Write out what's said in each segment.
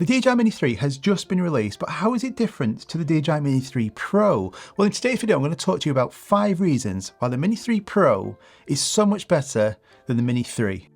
The DJI Mini 3 has just been released, but how is it different to the DJI Mini 3 Pro? Well, in today's video, I'm going to talk to you about 5 reasons why the Mini 3 Pro is so much better than the Mini 3.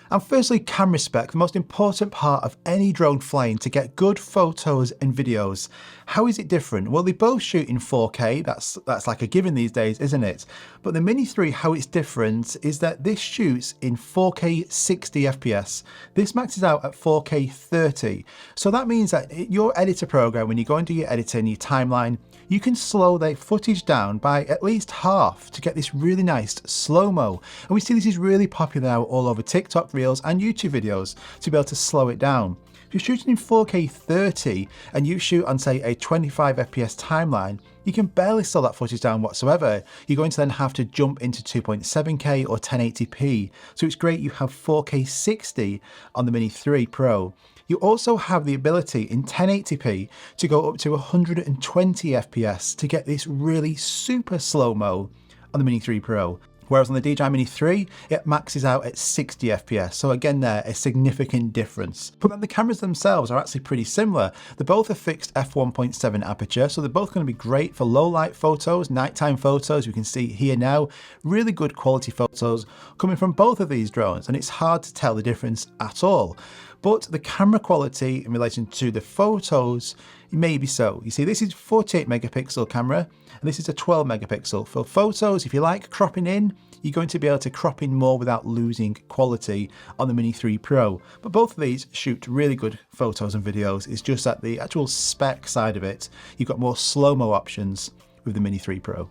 And firstly, camera spec, the most important part of any drone flying to get good photos and videos. How is it different? Well, they both shoot in 4K, that's like a given these days, isn't it? But the Mini 3, how it's different is that this shoots in 4K 60 FPS. This maxes out at 4K 30. So that means that your editor program, when you go into your editor and your timeline, you can slow the footage down by at least half to get this really nice slow-mo. And we see this is really popular now all over TikTok Reels and YouTube videos to be able to slow it down. If you're shooting in 4K 30 and you shoot on, say, a 25 FPS timeline, you can barely slow that footage down whatsoever. You're going to then have to jump into 2.7K or 1080p. So it's great you have 4K 60 on the Mini 3 Pro. You also have the ability in 1080p to go up to 120 FPS to get this really super slow-mo on the Mini 3 Pro. Whereas on the DJI Mini 3, it maxes out at 60 FPS. So again there, a significant difference. But then the cameras themselves are actually pretty similar. They're both a fixed f1.7 aperture, so they're both going to be great for low light photos, nighttime photos. You can see here now, really good quality photos coming from both of these drones, and it's hard to tell the difference at all. But the camera quality in relation to the photos, maybe so. You see, this is 48 megapixel camera, and this is a 12 megapixel. For photos, if you like cropping in, you're going to be able to crop in more without losing quality on the Mini 3 Pro. But both of these shoot really good photos and videos. It's just that the actual spec side of it, you've got more slow-mo options with the Mini 3 Pro.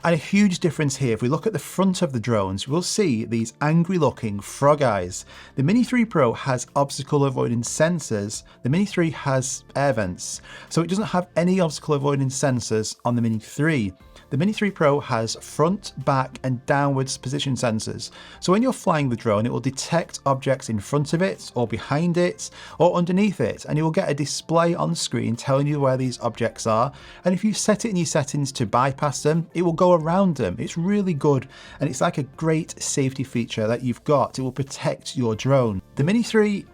And a huge difference here, if we look at the front of the drones, we'll see these angry looking frog eyes. The Mini 3 Pro has obstacle avoidance sensors. The Mini 3 has air vents. So it doesn't have any obstacle avoidance sensors on the Mini 3. The Mini 3 Pro has front, back and downwards position sensors. So when you're flying the drone, it will detect objects in front of it or behind it or underneath it, and you will get a display on screen telling you where these objects are. And if you set it in your settings to bypass them, it will go around them. It's really good, and it's like a great safety feature that you've got. It will protect your drone. The Mini 3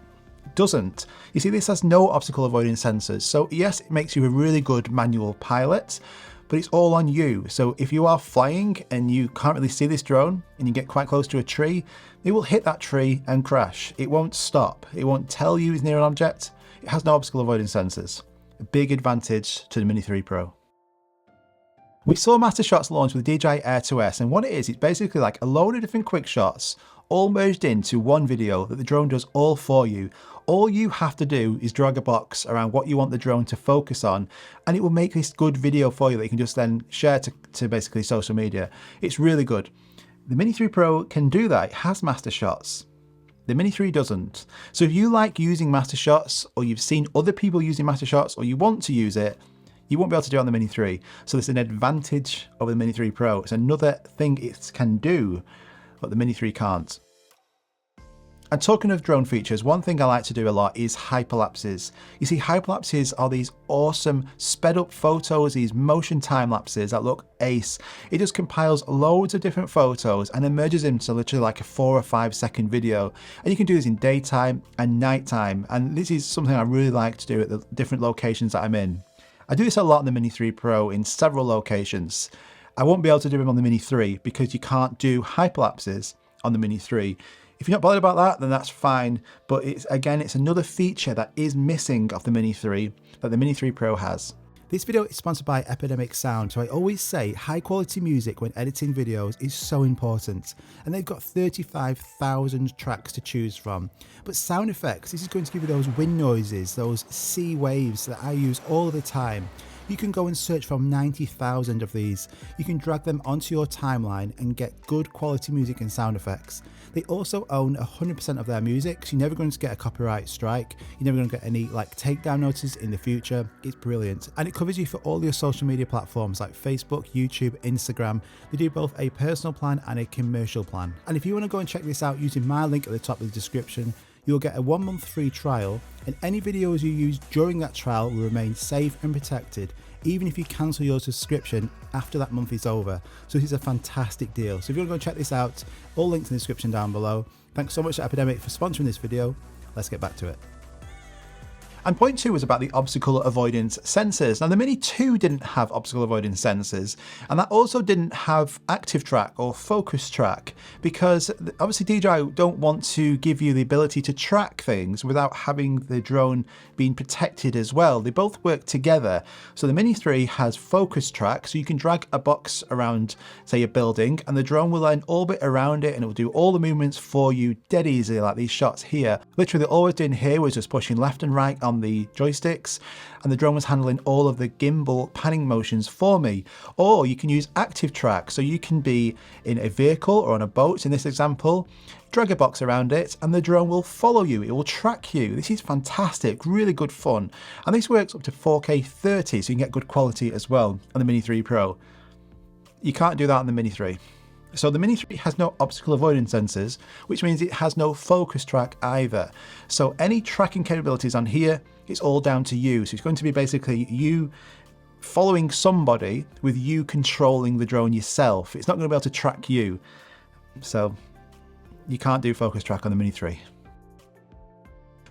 doesn't. You see, this has no obstacle avoidance sensors. So yes, it makes you a really good manual pilot, but it's all on you. So if you are flying and you can't really see this drone and you get quite close to a tree, it will hit that tree and crash. It won't stop. It won't tell you it's near an object. It has no obstacle avoidance sensors. A big advantage to the Mini 3 Pro. We saw Master Shots launch with DJI Air 2S, and what it is, it's basically like a load of different quick shots all merged into one video that the drone does all for you. All you have to do is drag a box around what you want the drone to focus on, and it will make this good video for you that you can just then share to basically social media. It's really good. The Mini 3 Pro can do that. It has Master Shots. The Mini 3 doesn't. So if you like using Master Shots, or you've seen other people using Master Shots, or you want to use it, you won't be able to do it on the Mini 3. So there's an advantage over the Mini 3 Pro. It's another thing it can do, but the Mini 3 can't. And talking of drone features, one thing I like to do a lot is hyperlapses. You see, hyperlapses are these awesome sped up photos, these motion time lapses that look ace. It just compiles loads of different photos and then merges into literally like a 4 or 5 second video. And you can do this in daytime and nighttime. And this is something I really like to do at the different locations that I'm in. I do this a lot on the Mini 3 Pro in several locations. I won't be able to do them on the Mini 3 because you can't do hyperlapses on the Mini 3. If you're not bothered about that, then that's fine. But it's another feature that is missing off the Mini 3 that the Mini 3 Pro has. This video is sponsored by Epidemic Sound, so I always say high quality music when editing videos is so important, and they've got 35,000 tracks to choose from. But sound effects, this is going to give you those wind noises, those sea waves that I use all the time. You can go and search from 90,000 of these. You can drag them onto your timeline and get good quality music and sound effects. They also own 100% of their music, so you're never going to get a copyright strike. You're never going to get any takedown notices in the future. It's brilliant. And it covers you for all your social media platforms like Facebook, YouTube, Instagram. They do both a personal plan and a commercial plan. And if you want to go and check this out using my link at the top of the description, you'll get a 1 month free trial, and any videos you use during that trial will remain safe and protected, even if you cancel your subscription after that month is over. So this is a fantastic deal. So if you want to go check this out, all links in the description down below. Thanks so much to Epidemic for sponsoring this video. Let's get back to it. And point 2 was about the obstacle avoidance sensors. Now the Mini 2 didn't have obstacle avoidance sensors, and that also didn't have active track or focus track, because obviously DJI don't want to give you the ability to track things without having the drone being protected as well. They both work together. So the Mini 3 has focus track, so you can drag a box around, say, a building, and the drone will then orbit around it and it will do all the movements for you dead easily, like these shots here. Literally all I was doing here was just pushing left and right on the joysticks, and the drone was handling all of the gimbal panning motions for me. Or you can use active track, so you can be in a vehicle or on a boat in this example, drag a box around it, and the drone will follow you, it will track you. This is fantastic, really good fun, and this works up to 4K 30, so you can get good quality as well on the Mini 3 Pro. You can't do that on the Mini 3. So the Mini 3 has no obstacle avoidance sensors, which means it has no focus track either. So any tracking capabilities on here, it's all down to you. So it's going to be basically you following somebody with you controlling the drone yourself. It's not going to be able to track you. So you can't do focus track on the Mini 3.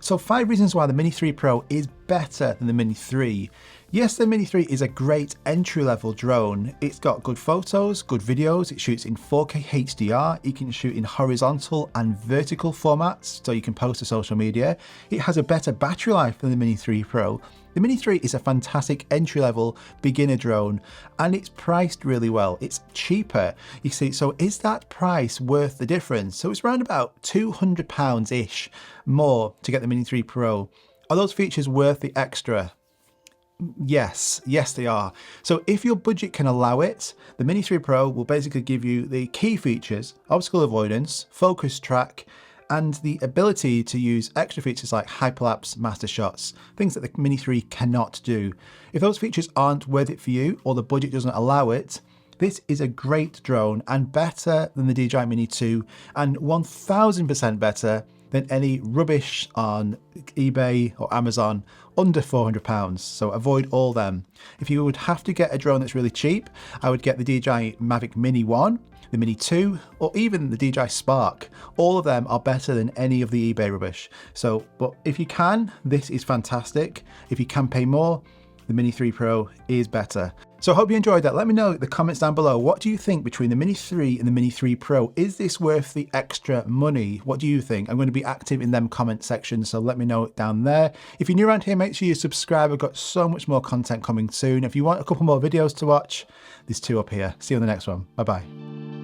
So 5 reasons why the Mini 3 Pro is better than the Mini 3. Yes, the Mini 3 is a great entry-level drone. It's got good photos, good videos, it shoots in 4K HDR, it can shoot in horizontal and vertical formats, so you can post to social media. It has a better battery life than the Mini 3 Pro. The Mini 3 is a fantastic entry-level beginner drone, and it's priced really well. It's cheaper. You see, so is that price worth the difference? So it's around about £200-ish more to get the Mini 3 Pro. Are those features worth the extra? Yes, they are. So if your budget can allow it, the Mini 3 Pro will basically give you the key features: obstacle avoidance, focus track, and the ability to use extra features like Hyperlapse, master shots, things that the Mini 3 cannot do. If those features aren't worth it for you, or the budget doesn't allow it, this is a great drone and better than the DJI Mini 2, and 1000% better than any rubbish on eBay or Amazon under £400. So avoid all them. If you would have to get a drone that's really cheap, I would get the DJI Mavic Mini 1, the Mini 2, or even the DJI Spark. All of them are better than any of the eBay rubbish. So, but if you can, this is fantastic. If you can pay more, the Mini 3 Pro is better. So I hope you enjoyed that. Let me know in the comments down below. What do you think between the Mini 3 and the Mini 3 Pro? Is this worth the extra money? What do you think? I'm going to be active in them comment sections, so let me know down there. If you're new around here, make sure you subscribe. I've got so much more content coming soon. If you want a couple more videos to watch, there's 2 up here. See you on the next one. Bye-bye.